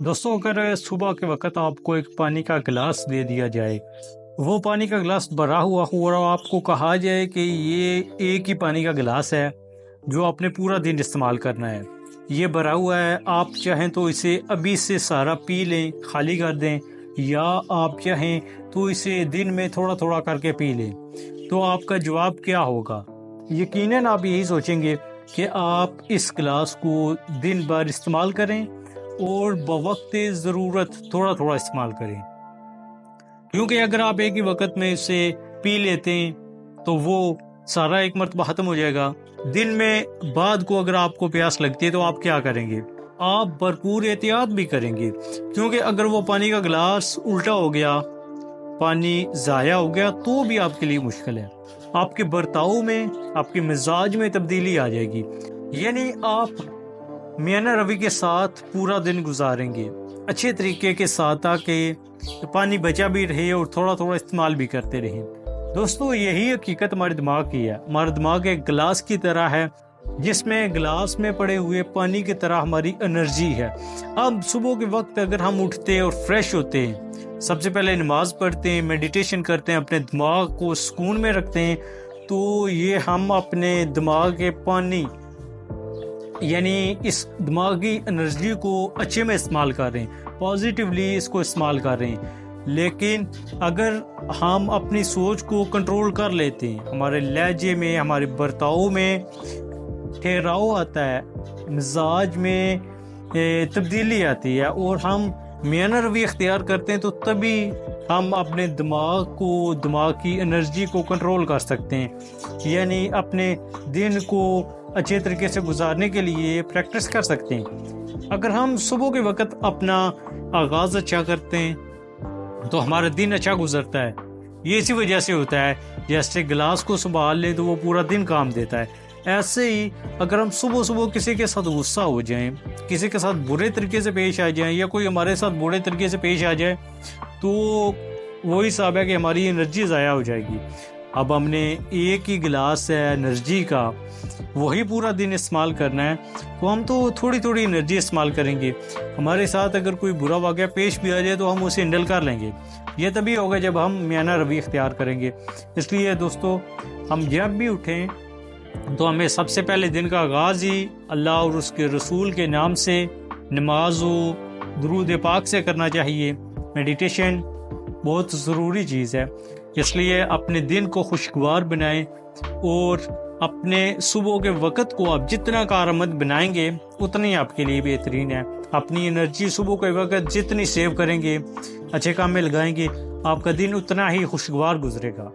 दोस्तों, अगर सुबह के वक्त आपको एक पानी का गिलास दे दिया जाए, वो पानी का गिलास भरा हुआ हो और आपको कहा जाए कि ये एक ही पानी का गिलास है जो आपने पूरा दिन इस्तेमाल करना है, ये भरा हुआ है, आप चाहें तो इसे अभी से सारा पी लें, खाली कर दें, या आप चाहें तो इसे दिन में थोड़ा थोड़ा करके पी लें, तो आपका जवाब क्या होगा? यकीनन आप यही सोचेंगे कि आप इस गिलास को दिन भर इस्तेमाल करें और बवक्त ज़रूरत थोड़ा थोड़ा इस्तेमाल करें, क्योंकि अगर आप एक ही वक्त में इसे पी लेते हैं तो वो सारा एक मरतबा ख़त्म हो जाएगा। दिन में बाद को अगर आपको प्यास लगती है तो आप क्या करेंगे? आप भरपूर एहतियात भी करेंगे, क्योंकि अगर वो पानी का गिलास उल्टा हो गया, पानी ज़ाया हो गया, तो भी आपके लिए मुश्किल है। आपके बर्ताव में, आपके मिजाज में तब्दीली आ जाएगी, यानी आप मियाना रवि के साथ पूरा दिन गुजारेंगे अच्छे तरीके के साथ, ताकि पानी बचा भी रहे और थोड़ा थोड़ा इस्तेमाल भी करते रहें। दोस्तों, यही हकीकत हमारे दिमाग की है। हमारा दिमाग एक गिलास की तरह है, जिसमें गिलास में पड़े हुए पानी की तरह हमारी एनर्जी है। अब सुबह के वक्त अगर हम उठते हैं और फ्रेश होते हैं, सबसे पहले नमाज पढ़ते हैं, मेडिटेशन करते हैं, अपने दिमाग को सुकून में रखते हैं, तो ये हम अपने दिमाग के पानी यानी इस दिमागी एनर्जी को अच्छे में इस्तेमाल कर रहे हैं, पॉजिटिवली इसको इस्तेमाल कर रहे हैं। लेकिन अगर हम अपनी सोच को कंट्रोल कर लेते हैं, हमारे लहजे में, हमारे बर्ताव में ठहराव आता है, मिजाज में तब्दीली आती है और हम मियाना रवि इख्तियार करते हैं, तो तभी हम अपने दिमाग को, दिमाग की एनर्जी को कंट्रोल कर सकते हैं, यानी अपने दिन को अच्छे तरीके से गुजारने के लिए प्रैक्टिस कर सकते हैं। अगर हम सुबह के वक्त अपना आगाज़ अच्छा करते हैं तो हमारा दिन अच्छा गुजरता है। ये इसी वजह से होता है, जैसे गिलास को संभाल ले तो वो पूरा दिन काम देता है। ऐसे ही अगर हम सुबह सुबह किसी के साथ गुस्सा हो जाएं, किसी के साथ बुरे तरीके से पेश आ जाएं, या कोई हमारे साथ बुरे तरीके से पेश आ जाए, तो वही हिसाब है कि हमारी एनर्जी ज़ाया हो जाएगी। अब हमने एक ही गिलास है एनर्जी का, वही पूरा दिन इस्तेमाल करना है, तो हम तो थोड़ी थोड़ी एनर्जी इस्तेमाल करेंगे। हमारे साथ अगर कोई बुरा वाक़या पेश भी आ जाए तो हम उसे हैंडल कर लेंगे। ये तभी होगा जब हम मियाना रवि इख्तियार करेंगे। इसलिए दोस्तों, हम जब भी उठें तो हमें सबसे पहले दिन का आगाज़ ही अल्लाह और उसके रसूल के नाम से, नमाज व दुरूद पाक से करना चाहिए। मेडिटेशन बहुत ज़रूरी चीज़ है, इसलिए अपने दिन को खुशगवार बनाएं और अपने सुबह के वक़्त को आप जितना कारआमद बनाएंगे उतनी आपके लिए बेहतरीन है। अपनी एनर्जी सुबह के वक़्त जितनी सेव करेंगे, अच्छे काम में लगाएंगे, आपका दिन उतना ही खुशगवार गुजरेगा।